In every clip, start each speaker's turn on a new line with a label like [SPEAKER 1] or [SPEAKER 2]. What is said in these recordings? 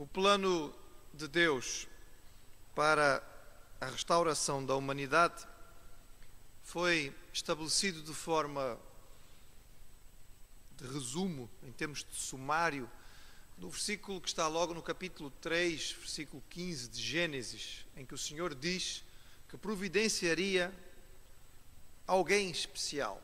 [SPEAKER 1] O plano de Deus para a restauração da humanidade foi estabelecido de forma de resumo, em termos de sumário, no versículo que está logo no capítulo 3, versículo 15 de Gênesis, em que o Senhor diz que providenciaria alguém especial.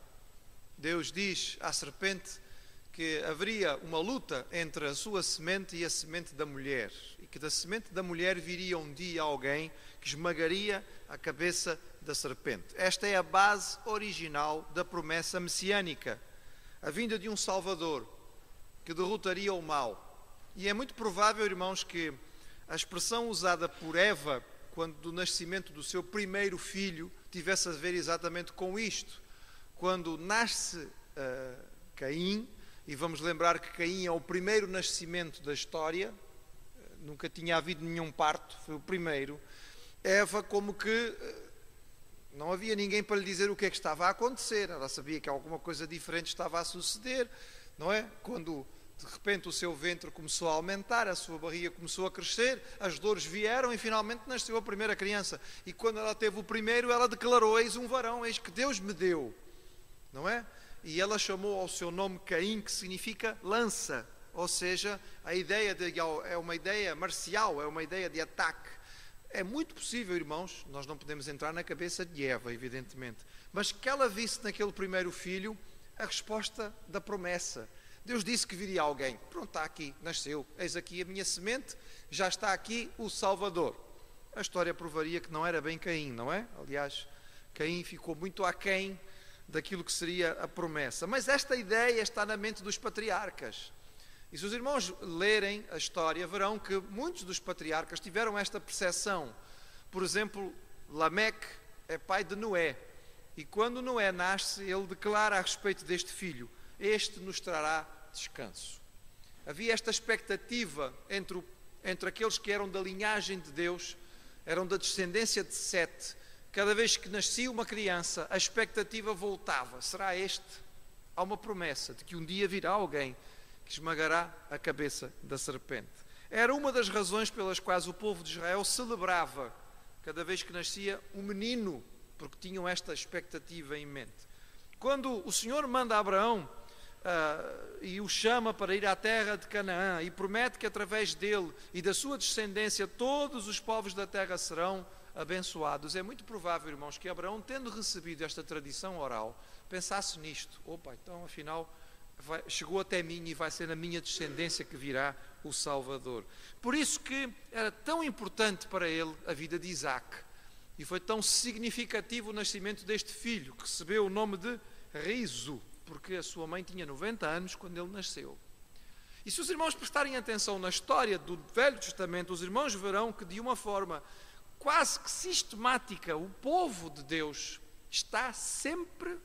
[SPEAKER 1] Deus diz à serpente que haveria uma luta entre a sua semente e a semente da mulher, e que da semente da mulher viria um dia alguém que esmagaria a cabeça da serpente. Esta é a base original da promessa messiânica, a vinda de um Salvador que derrotaria o mal. E é muito provável, irmãos, que a expressão usada por Eva, quando do nascimento do seu primeiro filho, tivesse a ver exatamente com isto. Quando nasce Caim, e vamos lembrar que Caim é o primeiro nascimento da história, nunca tinha havido nenhum parto, foi o primeiro. Eva, como que não havia ninguém para lhe dizer o que é que estava a acontecer, ela sabia que alguma coisa diferente estava a suceder, não é? Quando de repente o seu ventre começou a aumentar, a sua barriga começou a crescer, as dores vieram e finalmente nasceu a primeira criança. E quando ela teve o primeiro, ela declarou: eis um varão, eis que Deus me deu, não é? E ela chamou ao seu nome Caim, que significa lança, ou seja, a ideia é uma ideia marcial, é uma ideia de ataque. É muito possível, irmãos, nós não podemos entrar na cabeça de Eva, evidentemente, mas que ela visse naquele primeiro filho a resposta da promessa. Deus disse que viria alguém. Pronto, está aqui, nasceu. Eis aqui a minha semente, já está aqui o Salvador. A história provaria que não era bem Caim, não é? Aliás, Caim ficou muito aquém daquilo que seria a promessa. Mas esta ideia está na mente dos patriarcas. E se os irmãos lerem a história, verão que muitos dos patriarcas tiveram esta percepção. Por exemplo, Lameque é pai de Noé. E quando Noé nasce, ele declara a respeito deste filho: este nos trará descanso. Havia esta expectativa entre aqueles que eram da linhagem de Deus, eram da descendência de Sete. Cada vez que nascia uma criança, a expectativa voltava: será este? Há uma promessa de que um dia virá alguém que esmagará a cabeça da serpente. Era uma das razões pelas quais o povo de Israel celebrava cada vez que nascia um menino, porque tinham esta expectativa em mente. Quando o Senhor manda Abraão e o chama para ir à terra de Canaã e promete que através dele e da sua descendência todos os povos da terra serão abençoados, é muito provável, irmãos, que Abraão, tendo recebido esta tradição oral, pensasse nisto: opa, então afinal chegou até mim e vai ser na minha descendência que virá o Salvador. Por isso que era tão importante para ele a vida de Isaac, e foi tão significativo o nascimento deste filho, que recebeu o nome de Riso, porque a sua mãe tinha 90 anos quando ele nasceu. E se os irmãos prestarem atenção na história do Velho Testamento, os irmãos verão que de uma forma quase que sistemática o povo de Deus está sempre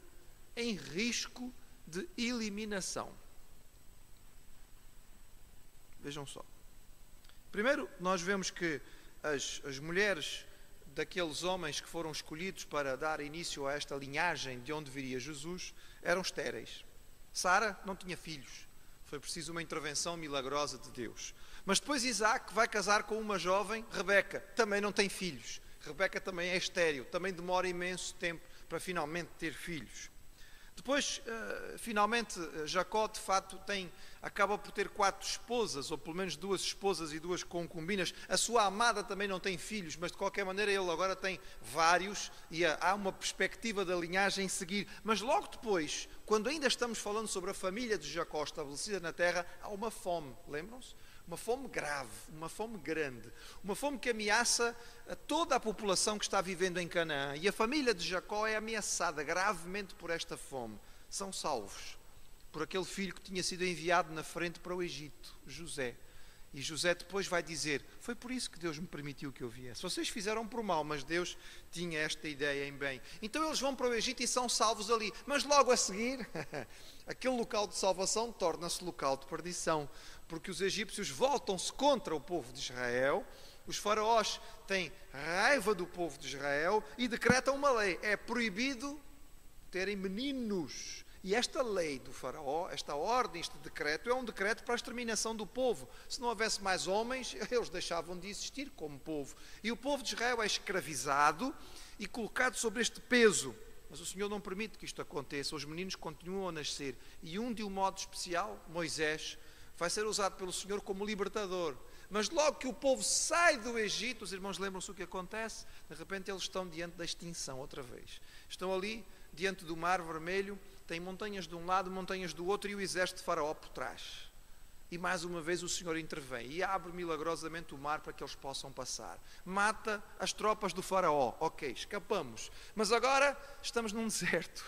[SPEAKER 1] em risco de eliminação. Vejam só. Primeiro, nós vemos que as mulheres daqueles homens que foram escolhidos para dar início a esta linhagem de onde viria Jesus eram estéreis. Sara não tinha filhos. Foi preciso uma intervenção milagrosa de Deus. Mas depois Isaac vai casar com uma jovem, Rebeca, também não tem filhos. Rebeca também é estéril, também demora imenso tempo para finalmente ter filhos. Depois, finalmente, Jacó, de fato, acaba por ter 4 esposas, ou pelo menos 2 esposas e 2 concubinas. A sua amada também não tem filhos, mas de qualquer maneira ele agora tem vários e há uma perspectiva da linhagem seguir. Mas logo depois, quando ainda estamos falando sobre a família de Jacó estabelecida na terra, há uma fome, lembram-se? Uma fome grave, uma fome grande, uma fome que ameaça a toda a população que está vivendo em Canaã. E a família de Jacó é ameaçada gravemente por esta fome. São salvos por aquele filho que tinha sido enviado na frente para o Egito, José. E José depois vai dizer: foi por isso que Deus me permitiu que eu viesse. Vocês fizeram por mal, mas Deus tinha esta ideia em bem. Então eles vão para o Egito e são salvos ali. Mas logo a seguir, aquele local de salvação torna-se local de perdição. Porque os egípcios voltam-se contra o povo de Israel, os faraós têm raiva do povo de Israel e decretam uma lei: é proibido terem meninos. E esta lei do faraó, esta ordem, este decreto, é um decreto para a exterminação do povo. Se não houvesse mais homens, eles deixavam de existir como povo. E o povo de Israel é escravizado e colocado sobre este peso. Mas o Senhor não permite que isto aconteça. Os meninos continuam a nascer. E de um modo especial, Moisés, vai ser usado pelo Senhor como libertador. Mas logo que o povo sai do Egito, os irmãos lembram-se o que acontece? De repente eles estão diante da extinção outra vez. Estão ali, diante do Mar Vermelho, tem montanhas de um lado, montanhas do outro e o exército de Faraó por trás. E mais uma vez o Senhor intervém e abre milagrosamente o mar para que eles possam passar. Mata as tropas do Faraó. Ok, escapamos. Mas agora estamos num deserto.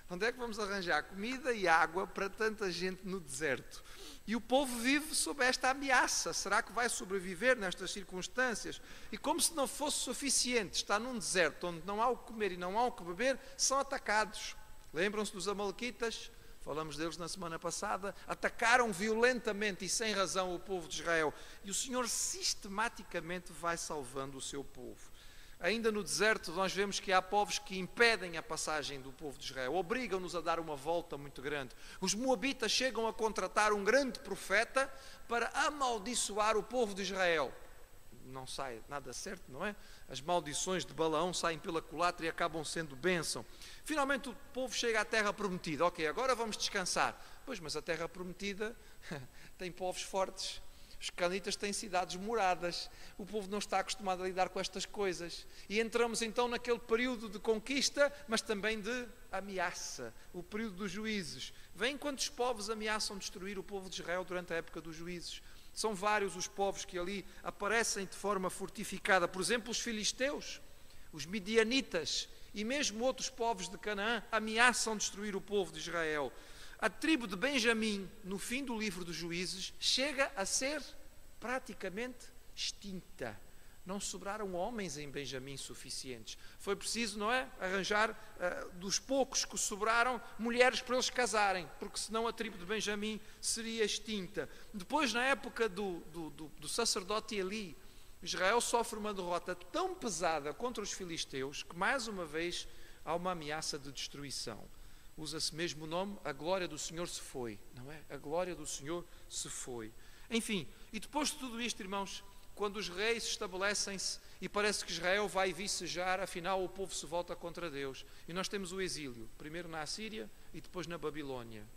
[SPEAKER 1] Onde é que vamos arranjar comida e água para tanta gente no deserto? E o povo vive sob esta ameaça. Será que vai sobreviver nestas circunstâncias? E como se não fosse suficiente, está num deserto onde não há o que comer e não há o que beber, são atacados. Lembram-se dos amalequitas? Falamos deles na semana passada. Atacaram violentamente e sem razão o povo de Israel. E o Senhor sistematicamente vai salvando o seu povo. Ainda no deserto nós vemos que há povos que impedem a passagem do povo de Israel, obrigam-nos a dar uma volta muito grande. Os moabitas chegam a contratar um grande profeta para amaldiçoar o povo de Israel. Não sai nada certo, não é? As maldições de Balaão saem pela culatra e acabam sendo bênção. Finalmente o povo chega à terra prometida. Ok, agora vamos descansar. Pois, mas a terra prometida tem povos fortes. Os cananeus têm cidades moradas. O povo não está acostumado a lidar com estas coisas. E entramos então naquele período de conquista, mas também de ameaça. O período dos juízes. Vem quantos povos ameaçam destruir o povo de Israel durante a época dos juízes. São vários os povos que ali aparecem de forma fortificada. Por exemplo, os filisteus, os midianitas e mesmo outros povos de Canaã ameaçam destruir o povo de Israel. A tribo de Benjamim, no fim do livro dos Juízes, chega a ser praticamente extinta. Não sobraram homens em Benjamim suficientes. Foi preciso, não é, arranjar dos poucos que sobraram, mulheres para eles casarem, porque senão a tribo de Benjamim seria extinta. Depois, na época do sacerdote Eli, Israel sofre uma derrota tão pesada contra os filisteus que, mais uma vez, há uma ameaça de destruição. Usa-se mesmo o nome, a glória do Senhor se foi, não é? A glória do Senhor se foi. Enfim, e depois de tudo isto, irmãos, quando os reis estabelecem-se e parece que Israel vai vicejar, afinal o povo se volta contra Deus. E nós temos o exílio, primeiro na Assíria e depois na Babilônia.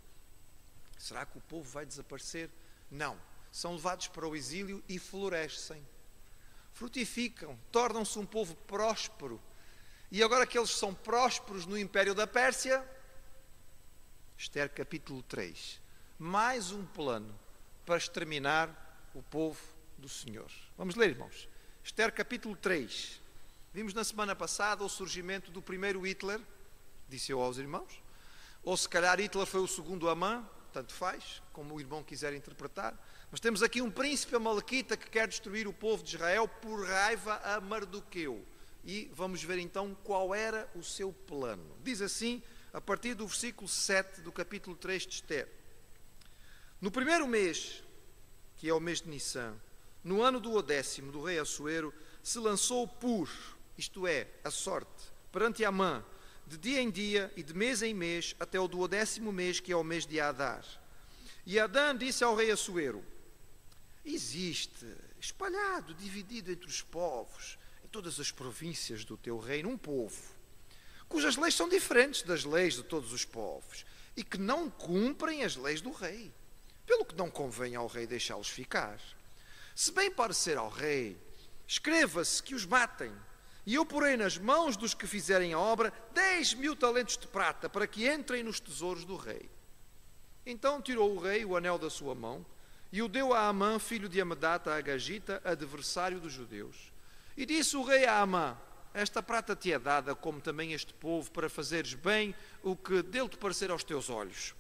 [SPEAKER 1] Será que o povo vai desaparecer? Não. São levados para o exílio e florescem. Frutificam, tornam-se um povo próspero. E agora que eles são prósperos no Império da Pérsia, Esther capítulo 3, mais um plano para exterminar o povo do Senhor. Vamos ler, irmãos. Esther capítulo 3. Vimos na semana passada o surgimento do primeiro Hitler, disse eu aos irmãos, ou se calhar Hitler foi o segundo Amã, tanto faz, como o irmão quiser interpretar. Mas temos aqui um príncipe amalequita que quer destruir o povo de Israel por raiva a Mardoqueu. E vamos ver então qual era o seu plano. Diz assim, a partir do versículo 7 do capítulo 3 de Esther. No primeiro mês, que é o mês de Nissan, no ano do 10º do rei Assuero, se lançou o pur, isto é, a sorte, perante Amã, de dia em dia e de mês em mês, até o 12º mês, que é o mês de Adar. E Adã disse ao rei Assuero, existe, espalhado, dividido entre os povos, em todas as províncias do teu reino, um povo, cujas leis são diferentes das leis de todos os povos, e que não cumprem as leis do rei, pelo que não convém ao rei deixá-los ficar. Se bem parecer ao rei, escreva-se que os matem, e eu porei nas mãos dos que fizerem a obra 10.000 talentos de prata, para que entrem nos tesouros do rei. Então tirou o rei o anel da sua mão, e o deu a Amã, filho de Amedata, a Agagita, adversário dos judeus. E disse o rei a Amã, esta prata te é dada, como também este povo, para fazeres bem o que dele te parecer aos teus olhos.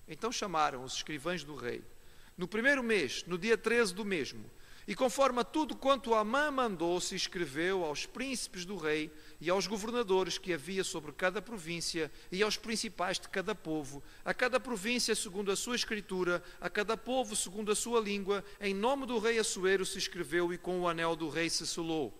[SPEAKER 1] Então chamaram os escrivães do rei, no primeiro mês, no dia 13 do mesmo, e conforme a tudo quanto Amã mandou, se escreveu aos príncipes do rei e aos governadores que havia sobre cada província e aos principais de cada povo, a cada província segundo a sua escritura, a cada povo segundo a sua língua, em nome do rei Assuero se escreveu e com o anel do rei se selou.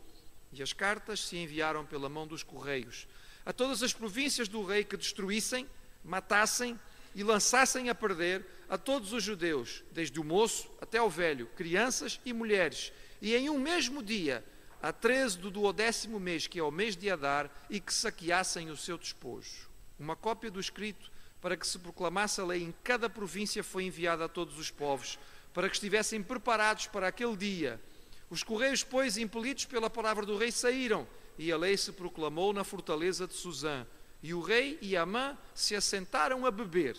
[SPEAKER 1] E as cartas se enviaram pela mão dos correios a todas as províncias do rei que destruíssem, matassem e lançassem a perder a todos os judeus, desde o moço até o velho, crianças e mulheres, e em um mesmo dia, a 13 do 12º mês, que é o mês de Adar, e que saqueassem o seu despojo. Uma cópia do escrito para que se proclamasse a lei em cada província foi enviada a todos os povos, para que estivessem preparados para aquele dia. Os correios, pois, impelidos pela palavra do rei, saíram, e a lei se proclamou na fortaleza de Susã. E o rei e Amã se assentaram a beber.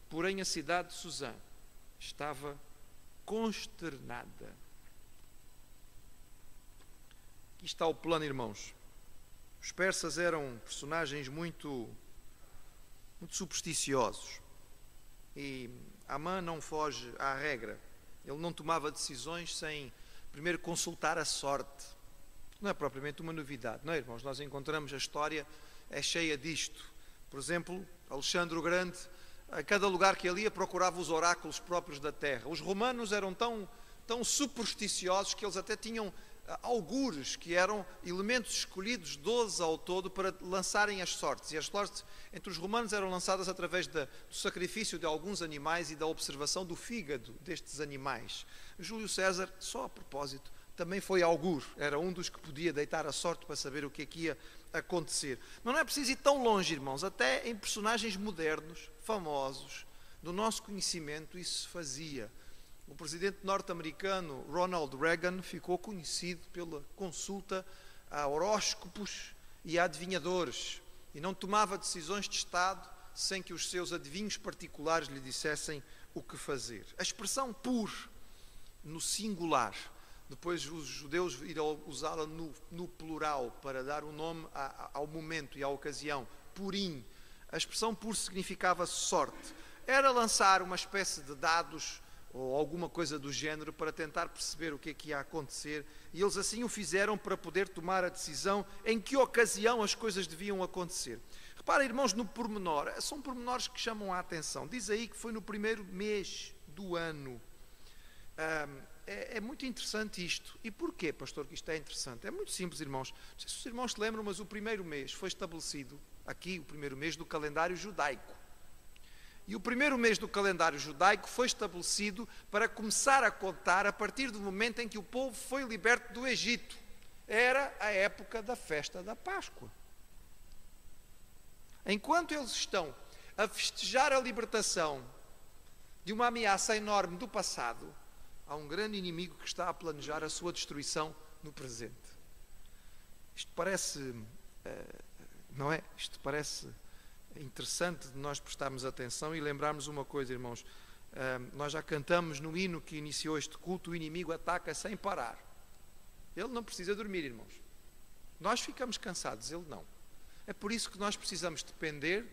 [SPEAKER 1] Porém, a cidade de Susã estava consternada. Aqui está o plano, irmãos. Os persas eram personagens muito supersticiosos. E Amã não foge à regra. Ele não tomava decisões sem primeiro consultar a sorte. Não é propriamente uma novidade, não é, irmãos? Nós encontramos a história, é cheia disto. Por exemplo, Alexandre o Grande, a cada lugar que ele ia, procurava os oráculos próprios da terra. Os romanos eram tão supersticiosos que eles até tinham augures, que eram elementos escolhidos, 12 ao todo, para lançarem as sortes. E as sortes entre os romanos eram lançadas através do sacrifício de alguns animais e da observação do fígado destes animais. Júlio César, só a propósito, também foi augur. Era um dos que podia deitar a sorte para saber o que é que ia acontecer. Mas não é preciso ir tão longe, irmãos. Até em personagens modernos, famosos, do nosso conhecimento, isso se fazia. O presidente norte-americano Ronald Reagan ficou conhecido pela consulta a horóscopos e a adivinhadores e não tomava decisões de Estado sem que os seus adivinhos particulares lhe dissessem o que fazer. A expressão pur, no singular, depois os judeus irão usá-la no plural para dar um nome ao momento e à ocasião, purim. A expressão pur significava sorte. Era lançar uma espécie de dados ou alguma coisa do género para tentar perceber o que é que ia acontecer, e eles assim o fizeram para poder tomar a decisão em que ocasião as coisas deviam acontecer. Reparem, irmãos, no pormenor, são pormenores que chamam a atenção. Diz aí que foi no primeiro mês do ano. É muito interessante isto. E porquê, pastor, que isto é interessante? É muito simples, irmãos. Não sei se os irmãos se lembram, mas o primeiro mês foi estabelecido, aqui o primeiro mês do calendário judaico. E o primeiro mês do calendário judaico foi estabelecido para começar a contar a partir do momento em que o povo foi liberto do Egito. Era a época da festa da Páscoa. Enquanto eles estão a festejar a libertação de uma ameaça enorme do passado, há um grande inimigo que está a planejar a sua destruição no presente. Isto parece, não é? Isto parece interessante de nós prestarmos atenção e lembrarmos uma coisa, irmãos. Nós já cantamos no hino que iniciou este culto: o inimigo ataca sem parar. Ele não precisa dormir, irmãos. Nós ficamos cansados, ele não. É por isso que nós precisamos depender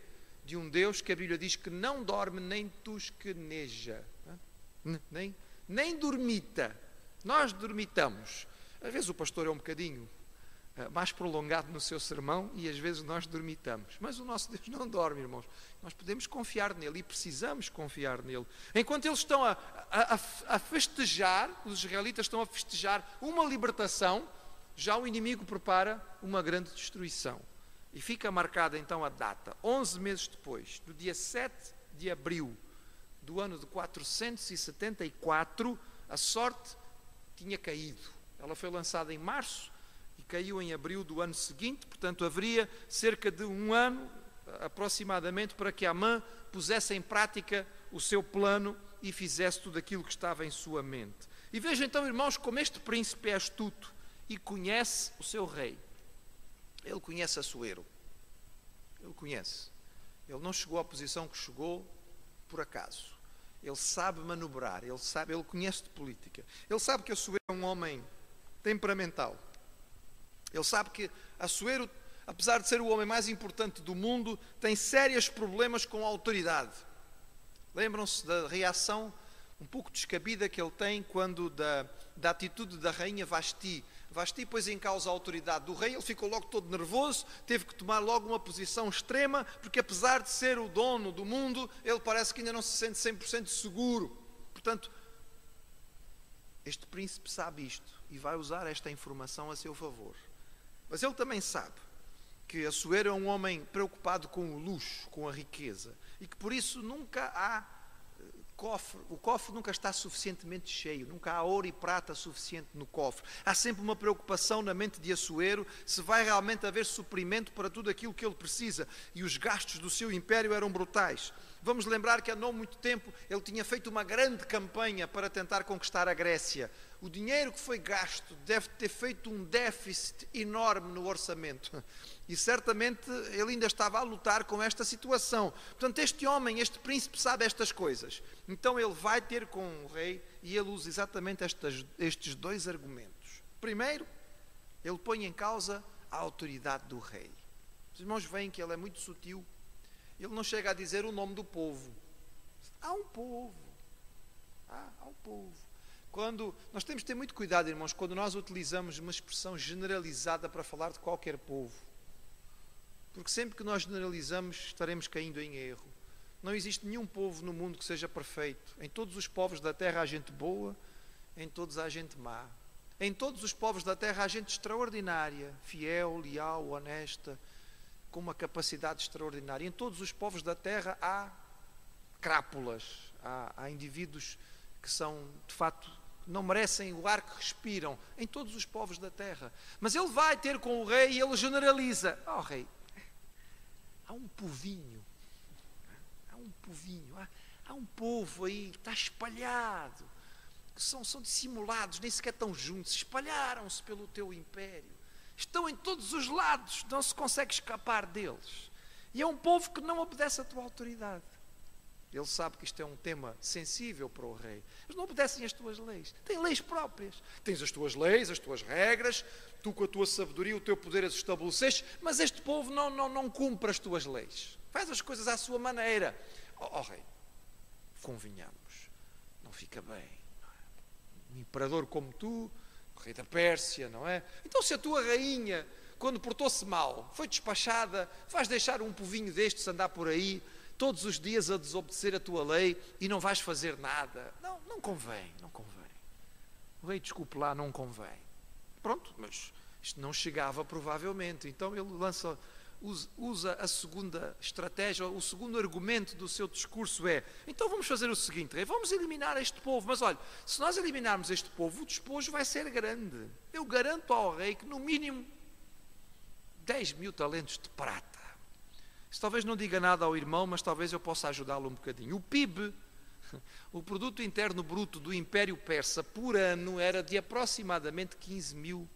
[SPEAKER 1] de um Deus que a Bíblia diz que não dorme nem tosqueneja, nem dormita. Nós dormitamos. Às vezes o pastor é um bocadinho mais prolongado no seu sermão e às vezes nós dormitamos. Mas o nosso Deus não dorme, irmãos. Nós podemos confiar nele e precisamos confiar nele. Enquanto eles estão a festejar, os israelitas estão a festejar uma libertação, já o inimigo prepara uma grande destruição. E fica marcada então a data, 11 meses depois, do dia 7 de abril do ano de 474, a sorte tinha caído. Ela foi lançada em março e caiu em abril do ano seguinte, portanto haveria cerca de um ano, aproximadamente, para que Amã pusesse em prática o seu plano e fizesse tudo aquilo que estava em sua mente. E vejam então, irmãos, como este príncipe é astuto e conhece o seu rei. Ele conhece Assuero. Ele conhece. Ele não chegou à posição que chegou por acaso. Ele sabe manobrar, ele conhece de política. Ele sabe que Assuero é um homem temperamental. Ele sabe que Assuero, apesar de ser o homem mais importante do mundo, tem sérios problemas com a autoridade. Lembram-se da reação um pouco descabida que ele tem quando da atitude da rainha Vasti. Vasti pôs em causa a autoridade do rei, ele ficou logo todo nervoso, teve que tomar logo uma posição extrema, porque apesar de ser o dono do mundo, ele parece que ainda não se sente 100% seguro. Portanto, este príncipe sabe isto e vai usar esta informação a seu favor. Mas ele também sabe que Assuero é um homem preocupado com o luxo, com a riqueza, e que por isso nunca há cofre, o cofre nunca está suficientemente cheio, nunca há ouro e prata suficiente no cofre. Há sempre uma preocupação na mente de Assuero se vai realmente haver suprimento para tudo aquilo que ele precisa, e os gastos do seu império eram brutais. Vamos lembrar que há não muito tempo ele tinha feito uma grande campanha para tentar conquistar a Grécia. O dinheiro que foi gasto deve ter feito um déficit enorme no orçamento. E certamente ele ainda estava a lutar com esta situação. Portanto, este homem, este príncipe, sabe estas coisas. Então ele vai ter com o rei e ele usa exatamente estes dois argumentos. Primeiro, ele põe em causa a autoridade do rei. Os irmãos veem que ele é muito sutil. Ele não chega a dizer o nome do povo. Há um povo. Há um povo. Nós temos de ter muito cuidado, irmãos, quando nós utilizamos uma expressão generalizada para falar de qualquer povo. Porque sempre que nós generalizamos, estaremos caindo em erro. Não existe nenhum povo no mundo que seja perfeito. Em todos os povos da terra há gente boa, em todos há gente má. Em todos os povos da terra há gente extraordinária, fiel, leal, honesta, com uma capacidade extraordinária. Em todos os povos da terra há crápulas, há indivíduos que são, de facto, não merecem o ar que respiram, em todos os povos da terra. Mas ele vai ter com o rei e ele generaliza. Rei, há um povinho, há um povo aí que está espalhado, que são dissimulados, nem sequer estão juntos, espalharam-se pelo teu império, estão em todos os lados, não se consegue escapar deles, e é um povo que não obedece à tua autoridade. Ele sabe que isto é um tema sensível para o rei. Eles não obedecem às tuas leis. Têm leis próprias. Tens as tuas leis, as tuas regras, tu com a tua sabedoria, o teu poder as estabeleceste, mas este povo não cumpre as tuas leis. Faz as coisas à sua maneira. Rei, convenhamos, não fica bem. Um imperador como tu, o rei da Pérsia, não é? Então se a tua rainha, quando portou-se mal, foi despachada, vais deixar um povinho destes andar por aí, todos os dias a desobedecer a tua lei e não vais fazer nada. Não convém. O rei, desculpe lá, não convém. Pronto, mas isto não chegava provavelmente. Então ele usa a segunda estratégia, o segundo argumento do seu discurso é: então vamos fazer o seguinte, rei, vamos eliminar este povo. Mas olha, se nós eliminarmos este povo, o despojo vai ser grande. Eu garanto ao rei que no mínimo 10.000 talentos de prata. Isso talvez não diga nada ao irmão, mas talvez eu possa ajudá-lo um bocadinho. O PIB, o Produto Interno Bruto do Império Persa, por ano era de aproximadamente 15.000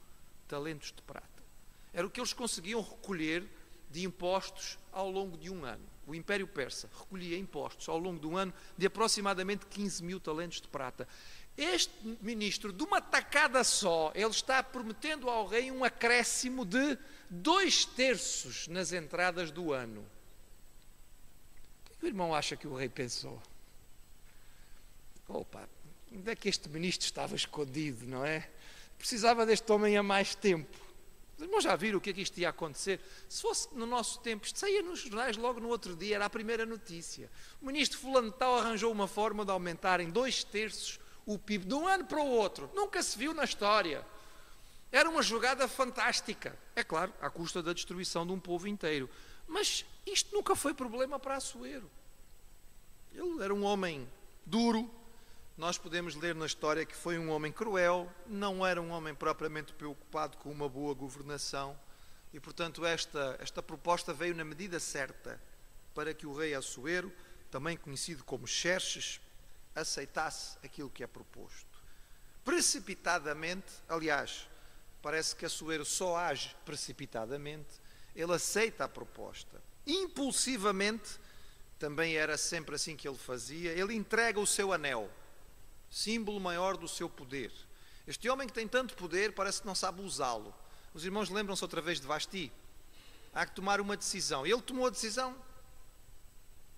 [SPEAKER 1] talentos de prata. Era o que eles conseguiam recolher de impostos ao longo de um ano. O Império Persa recolhia impostos ao longo de um ano de aproximadamente 15.000 talentos de prata. Este ministro, de uma tacada só, ele está prometendo ao rei um acréscimo de 2/3 nas entradas do ano. O que o irmão acha que o rei pensou? Onde é que este ministro estava escondido, não é? Precisava deste homem há mais tempo. Os irmãos já viram o que é que isto ia acontecer? Se fosse no nosso tempo, isto saía nos jornais logo no outro dia, era a primeira notícia. O ministro fulano de tal arranjou uma forma de aumentar em 2/3 o PIB de um ano para o outro. Nunca se viu na história. Era uma jogada fantástica. É claro, à custa da destruição de um povo inteiro. Mas isto nunca foi problema para Assuero. Ele era um homem duro. Nós podemos ler na história que foi um homem cruel. Não era um homem propriamente preocupado com uma boa governação. E, portanto, esta proposta veio na medida certa para que o rei Assuero, também conhecido como Xerxes, aceitasse aquilo que é proposto. Precipitadamente, aliás, parece que Assuero só age precipitadamente, ele aceita a proposta. Impulsivamente, também era sempre assim que ele fazia, ele entrega o seu anel, símbolo maior do seu poder. Este homem que tem tanto poder parece que não sabe usá-lo. Os irmãos lembram-se outra vez de Vasti? Há que tomar uma decisão. Ele tomou a decisão?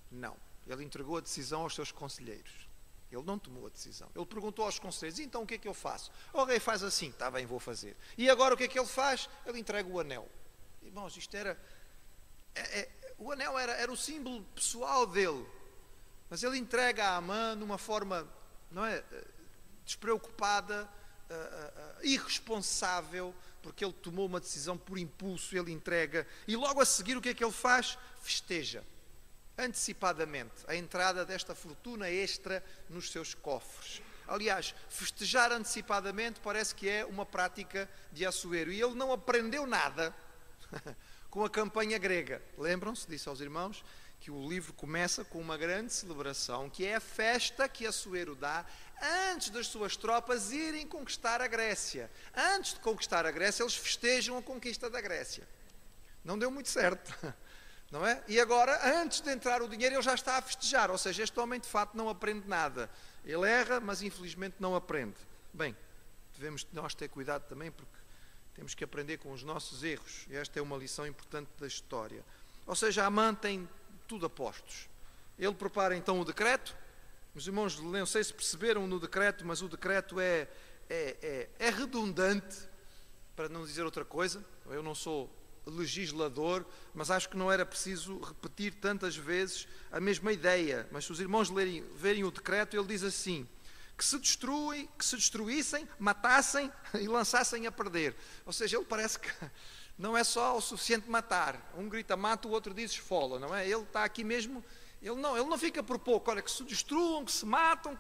[SPEAKER 1] Não. Ele entregou a decisão aos seus conselheiros. Ele não tomou a decisão. Ele perguntou aos conselheiros: então o que é que eu faço? O rei faz assim. Está bem, vou fazer. E agora o que é que ele faz? Ele entrega o anel. Irmãos, isto era... o anel era o símbolo pessoal dele. Mas ele entrega a Amã de uma forma, não é, despreocupada, irresponsável, porque ele tomou uma decisão por impulso, ele entrega, e logo a seguir o que é que ele faz? Festeja, antecipadamente, a entrada desta fortuna extra nos seus cofres. Aliás, festejar antecipadamente parece que é uma prática de Assuero, e ele não aprendeu nada com a campanha grega. Lembram-se, disse aos irmãos, que o livro começa com uma grande celebração, que é a festa que Assuero dá antes das suas tropas irem conquistar a Grécia. Antes de conquistar a Grécia, eles festejam a conquista da Grécia. Não deu muito certo, não é? E agora, antes de entrar o dinheiro, ele já está a festejar. Ou seja, este homem de facto não aprende nada. Ele erra, mas infelizmente não aprende. Bem, devemos nós ter cuidado também, porque temos que aprender com os nossos erros. E esta é uma lição importante da história. Ou seja, Amã tem tudo a postos. Ele prepara então o decreto. Os irmãos, não sei se perceberam no decreto, mas o decreto é redundante, para não dizer outra coisa. Eu não sou legislador, mas acho que não era preciso repetir tantas vezes a mesma ideia. Mas se os irmãos verem o decreto, ele diz assim: que se destruíssem, matassem e lançassem a perder. Ou seja, ele parece que não é só o suficiente matar. Um grita mata, o outro diz esfola, não é? Ele está aqui mesmo, ele não fica por pouco. Olha, que se destruam, que se matam,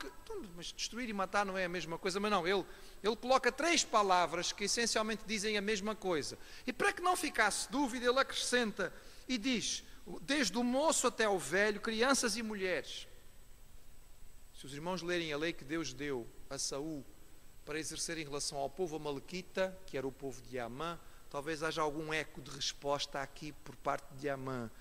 [SPEAKER 1] mas destruir e matar não é a mesma coisa. Mas não, ele coloca 3 palavras que essencialmente dizem a mesma coisa. E para que não ficasse dúvida, ele acrescenta e diz: desde o moço até o velho, crianças e mulheres. Se os irmãos lerem a lei que Deus deu a Saul para exercer em relação ao povo amalequita, que era o povo de Amã, talvez haja algum eco de resposta aqui por parte de Amã.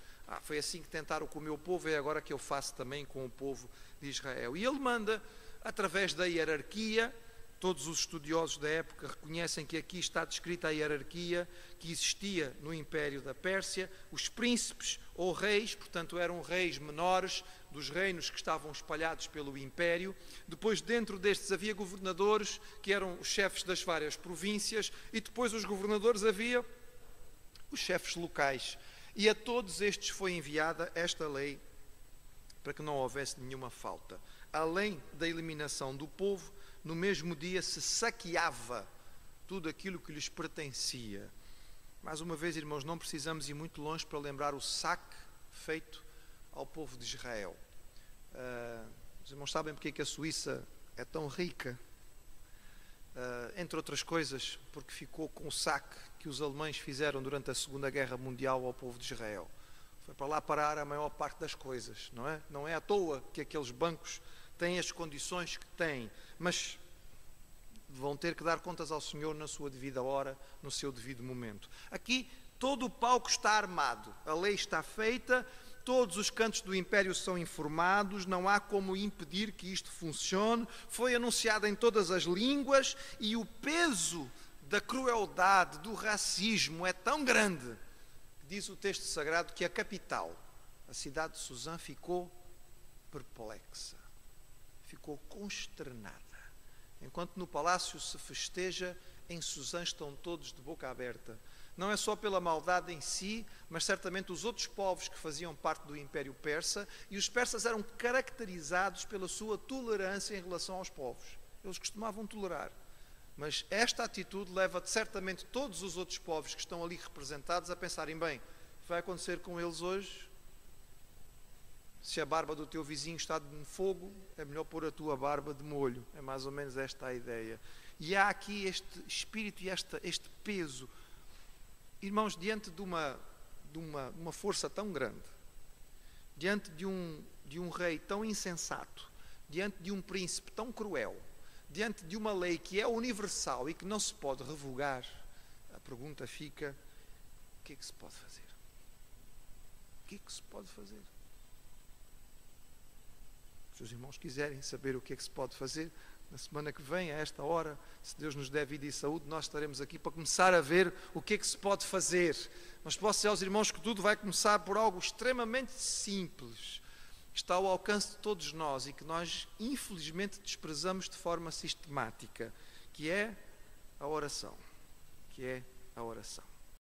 [SPEAKER 1] Foi assim que tentaram com o meu povo, é agora que eu faço também com o povo de Israel. E ele manda, através da hierarquia, todos os estudiosos da época reconhecem que aqui está descrita a hierarquia que existia no Império da Pérsia, os príncipes ou reis, portanto eram reis menores dos reinos que estavam espalhados pelo Império. Depois, dentro destes havia governadores, que eram os chefes das várias províncias, e depois os governadores havia os chefes locais. E a todos estes foi enviada esta lei para que não houvesse nenhuma falta. Além da eliminação do povo, no mesmo dia se saqueava tudo aquilo que lhes pertencia. Mais uma vez, irmãos, não precisamos ir muito longe para lembrar o saque feito ao povo de Israel. Os irmãos sabem porque é que a Suíça é tão rica? Entre outras coisas, porque ficou com o saque que os alemães fizeram durante a Segunda Guerra Mundial ao povo de Israel. Foi para lá parar a maior parte das coisas, não é? Não é à toa que aqueles bancos têm as condições que têm, mas vão ter que dar contas ao Senhor na sua devida hora, no seu devido momento. Aqui todo o palco está armado, a lei está feita, todos os cantos do Império são informados, não há como impedir que isto funcione, foi anunciado em todas as línguas, e o peso da crueldade, do racismo é tão grande, diz o texto sagrado, que a capital, a cidade de Suzã, ficou perplexa, ficou consternada. Enquanto no palácio se festeja, em Suzã estão todos de boca aberta. Não é só pela maldade em si, mas certamente os outros povos que faziam parte do Império Persa, e os persas eram caracterizados pela sua tolerância em relação aos povos. Eles costumavam tolerar. Mas esta atitude leva certamente todos os outros povos que estão ali representados a pensarem: bem, vai acontecer com eles hoje? Se a barba do teu vizinho está de fogo, é melhor pôr a tua barba de molho. É mais ou menos esta a ideia. E há aqui este espírito e este peso. Irmãos, diante de uma força tão grande, diante de um rei tão insensato, diante de um príncipe tão cruel, diante de uma lei que é universal e que não se pode revogar, a pergunta fica: o que é que se pode fazer? O que é que se pode fazer? Se os irmãos quiserem saber o que é que se pode fazer, na semana que vem, a esta hora, se Deus nos der vida e saúde, nós estaremos aqui para começar a ver o que é que se pode fazer. Mas posso dizer aos irmãos que tudo vai começar por algo extremamente simples, que está ao alcance de todos nós e que nós, infelizmente, desprezamos de forma sistemática, que é a oração. Que é a oração.